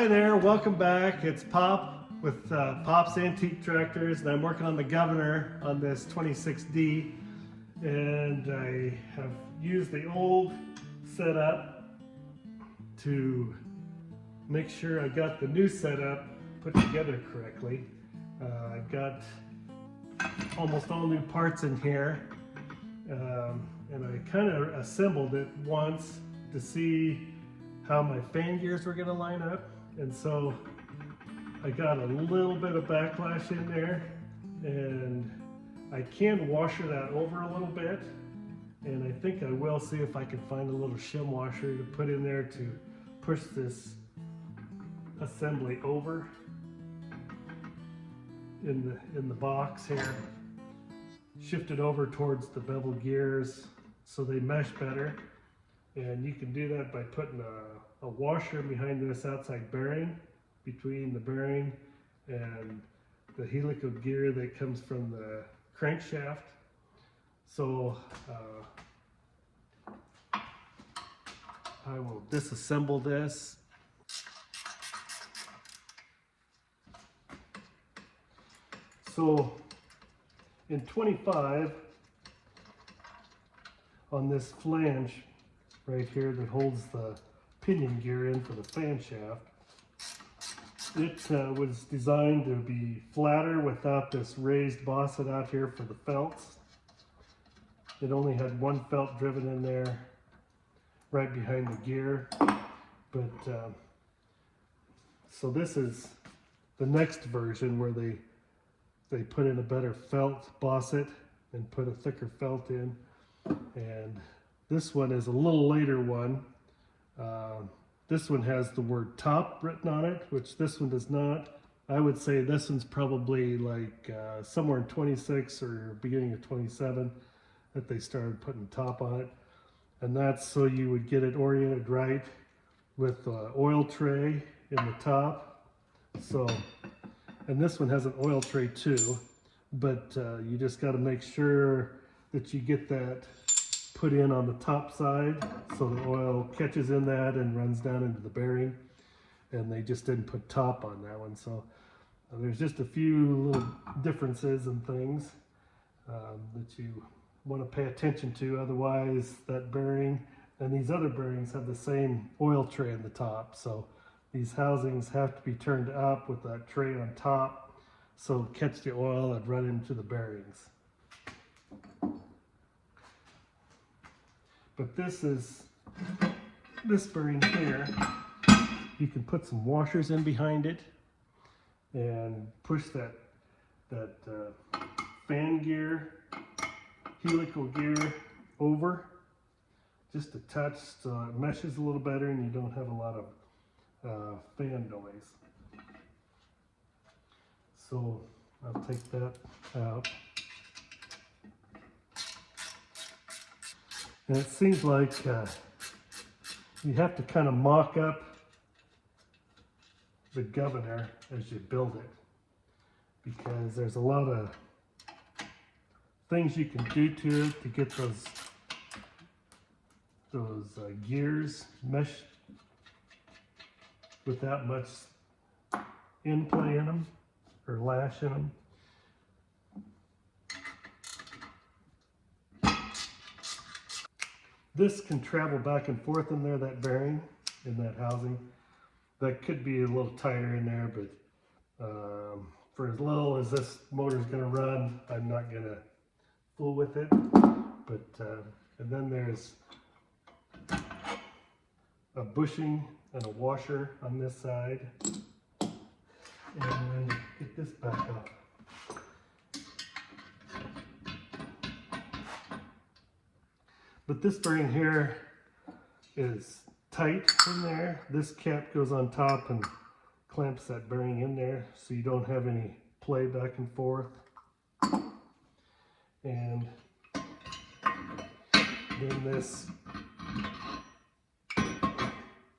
Hi there, welcome back. It's Pop with Pop's Antique Tractors, and I'm working on the governor on this 26D, and I have used the old setup to make sure I got the new setup put together correctly. I've got almost all new parts in here, and I kind of assembled it once to see how my fan gears were going to line up, and so I got a little bit of backlash in there, and I can washer that over a little bit, and I think I will see if I can find a little shim washer to put in there to push this assembly over in the box here, shift it over towards the bevel gears so they mesh better. And you can do that by putting a washer behind this outside bearing, between the bearing and the helical gear that comes from the crankshaft. So I will disassemble this. So in 25, on this flange right here that holds the pinion gear in for the fan shaft, it was designed to be flatter without this raised bosset out here for the felts. It only had one felt driven in there right behind the gear, but so this is the next version where they put in a better felt bosset and put a thicker felt in, and this one is a little later one. This one has the word top written on it, which this one does not. I would say this one's probably like somewhere in 26 or beginning of 27 that they started putting top on it. And that's so you would get it oriented right with the oil tray in the top. So, and this one has an oil tray too, but you just got to make sure that you get that put in on the top side so the oil catches in that and runs down into the bearing, and they just didn't put top on that one. So there's just a few little differences and things that you want to pay attention to. Otherwise, that bearing and these other bearings have the same oil tray on the top, so these housings have to be turned up with that tray on top so catch the oil and run into the bearings. But this bearing here, you can put some washers in behind it and push that fan gear, helical gear over just a touch so it meshes a little better and you don't have a lot of fan noise. So I'll take that out. And it seems like you have to kind of mock up the governor as you build it, because there's a lot of things you can do to it to get those gears meshed without much in play in them or lash in them. This can travel back and forth in there, that bearing in that housing. That could be a little tighter in there, but for as little as this motor is going to run, I'm not going to fool with it. But and then there's a bushing and a washer on this side, and then get this back up. But this bearing here is tight in there. This cap goes on top and clamps that bearing in there so you don't have any play back and forth. And then this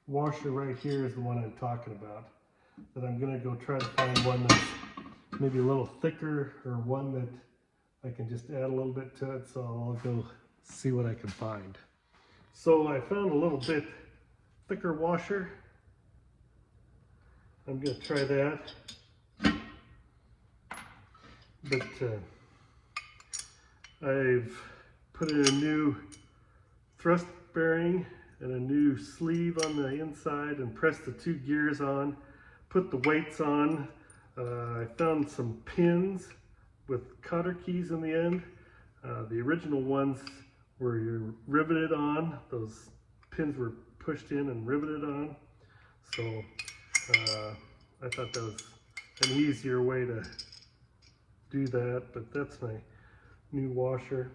washer right here is the one I'm talking about, that I'm going to go try to find one that's maybe a little thicker, or one that I can just add a little bit to it. So I'll go see what I can find. So I found a little bit thicker washer, I'm going to try that. But I've put in a new thrust bearing and a new sleeve on the inside and pressed the 2 gears on, put the weights on. I found some pins with cotter keys in the end. The original ones were riveted on. Those pins were pushed in and riveted on. So I thought that was an easier way to do that, but that's my new washer.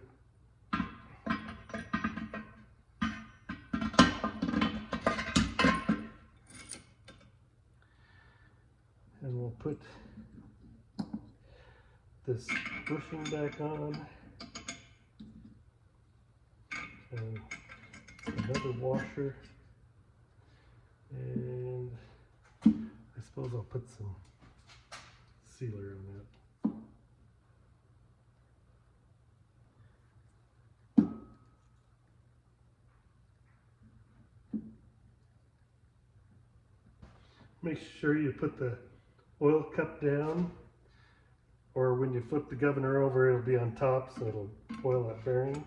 And we'll put this bushing back on, and another washer, and I suppose I'll put some sealer on that. Make sure you put the oil cup down, or when you flip the governor over, it'll be on top, so it'll oil that bearing.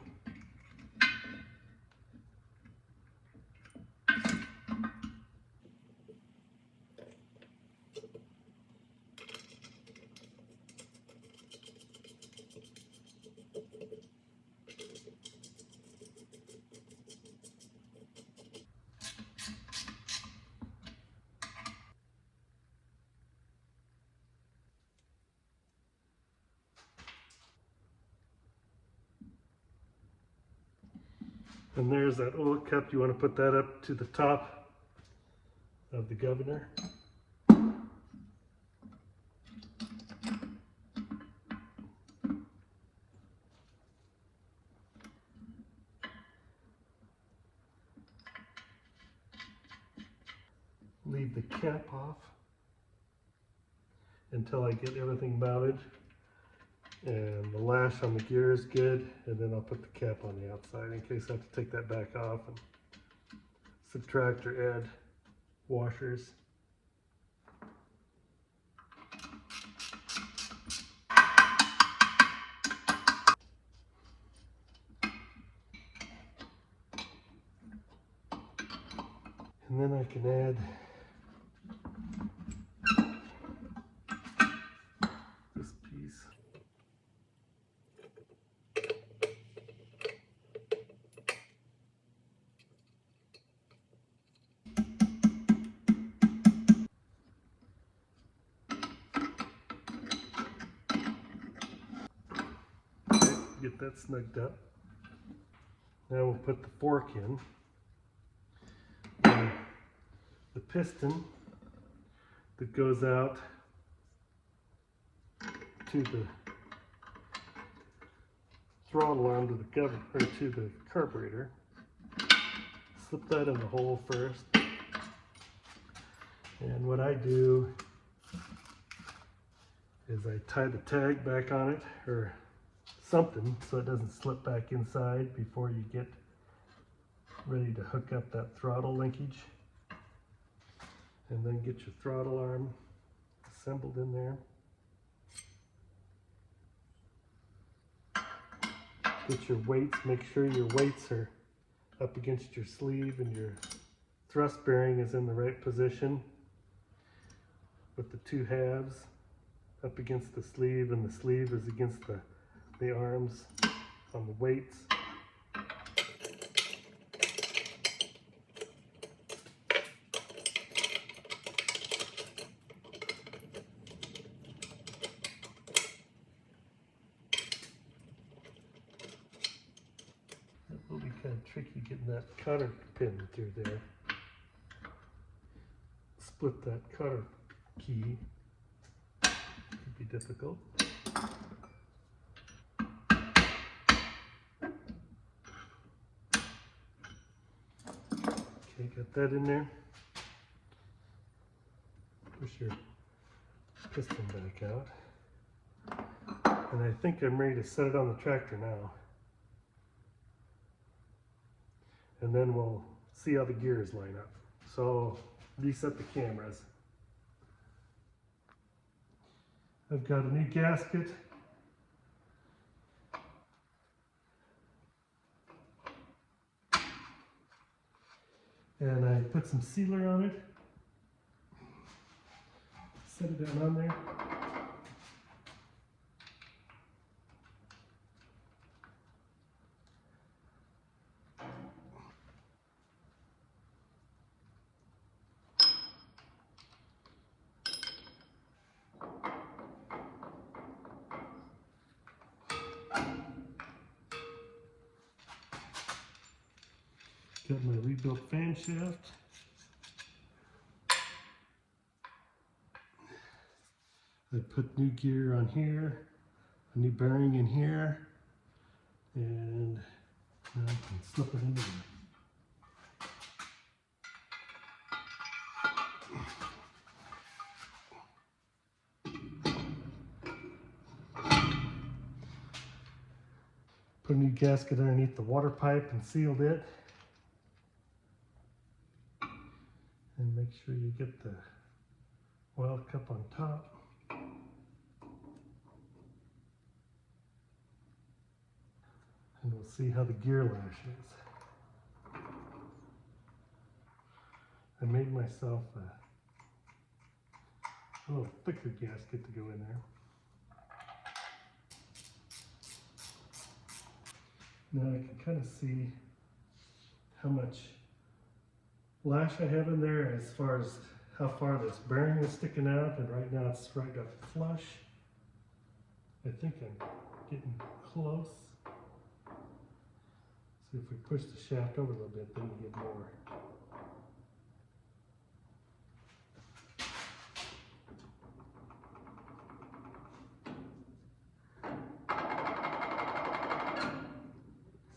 And there's that oil cup. You want to put that up to the top of the governor. Leave the cap off until I get everything mounted. And the lash on the gear is good, and then I'll put the cap on the outside in case I have to take that back off and subtract or add washers. And then I can add this piece. Get that snugged up. Now we'll put the fork in. And the piston that goes out to the throttle arm to the governor, or to the carburetor. Slip that in the hole first. And what I do is I tie the tag back on it, or something, so it doesn't slip back inside before you get ready to hook up that throttle linkage. And then get your throttle arm assembled in there. Get your weights, make sure your weights are up against your sleeve and your thrust bearing is in the right position with the 2 halves up against the sleeve, and the sleeve is against the arms on the weights. It will be kind of tricky getting that cotter pin through there. Split that cotter key. Could be difficult. Okay, got that in there. Push your piston back out. And I think I'm ready to set it on the tractor now. And then we'll see how the gears line up. So reset the cameras. I've got a new gasket. And I put some sealer on it. Set it down on there. Got my rebuilt fan shaft. I put new gear on here, a new bearing in here, and now I can slip it into there. Put a new gasket underneath the water pipe and sealed it. And make sure you get the oil cup on top. And we'll see how the gear lash is. I made myself a little thicker gasket to go in there. Now I can kind of see how much lash I have in there as far as how far this bearing is sticking out, and right now it's right up flush. I think I'm getting close. See if we push the shaft over a little bit, then we get more.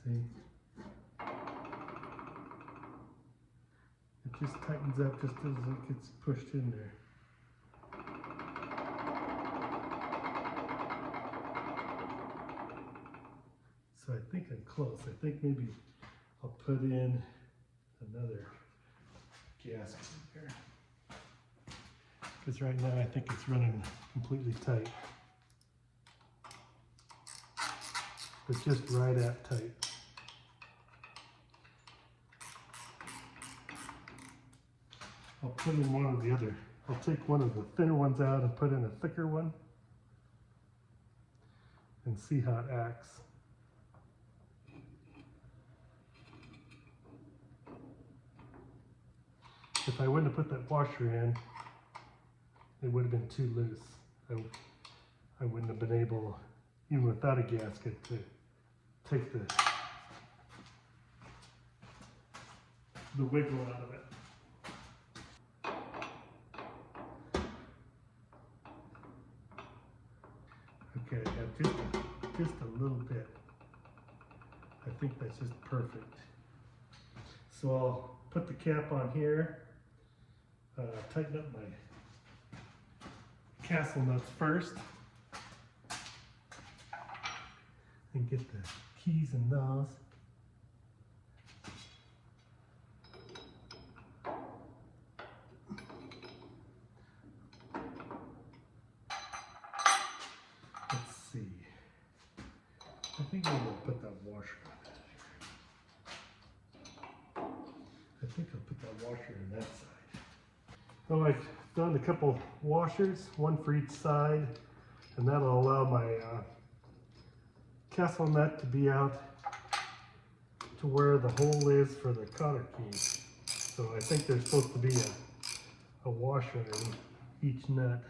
See? It just tightens up just as it gets pushed in there. So I think I'm close. I think maybe I'll put in another gasket in there. Because right now I think it's running completely tight. But just right at tight. I'll put in one of the other. I'll take one of the thinner ones out and put in a thicker one and see how it acts. If I wouldn't have put that washer in, it would have been too loose. I wouldn't have been able, even without a gasket, to take the wiggle out of it. Okay, I have just a little bit. I think that's just perfect. So I'll put the cap on here, tighten up my castle nuts first, and get the keys in those. Let's see. I think I'm going to put that washer on. I think I'll put that washer on that side. Oh, I've done a couple washers, one for each side, and that'll allow my castle nut to be out to where the hole is for the cotter keys. So I think there's supposed to be a washer in each nut.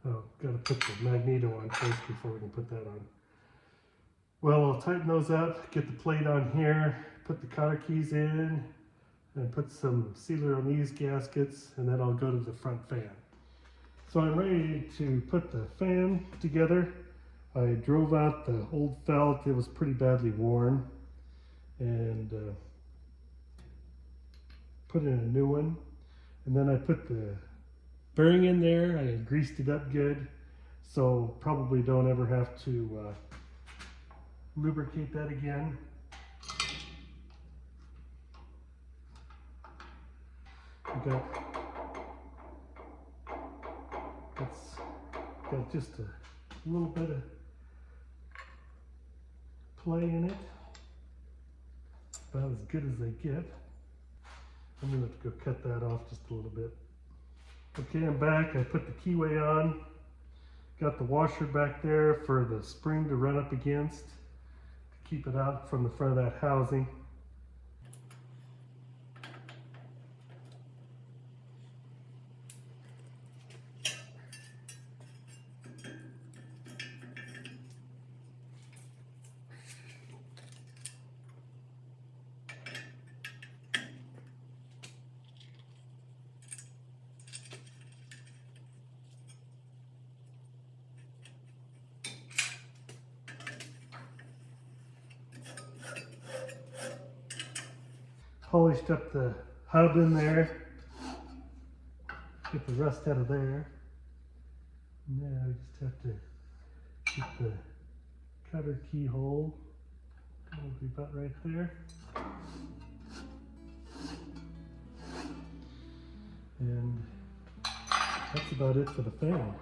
Oh, got to put the magneto on first before we can put that on. Well, I'll tighten those up, get the plate on here, put the cotter keys in, and put some sealer on these gaskets, and then I'll go to the front fan. So I'm ready to put the fan together. I drove out the old felt, it was pretty badly worn, and put in a new one. And then I put the bearing in there, I greased it up good, so probably don't ever have to lubricate that again. I got It's got just a little bit of play in it. About as good as they get. I'm going to have to go cut that off just a little bit. Okay, I'm back. I put the keyway on. Got the washer back there for the spring to run up against to keep it out from the front of that housing. Polished up the hub in there. Get the rust out of there. Now we just have to get the cutter keyhole. That'll be about right there. And that's about it for the fan.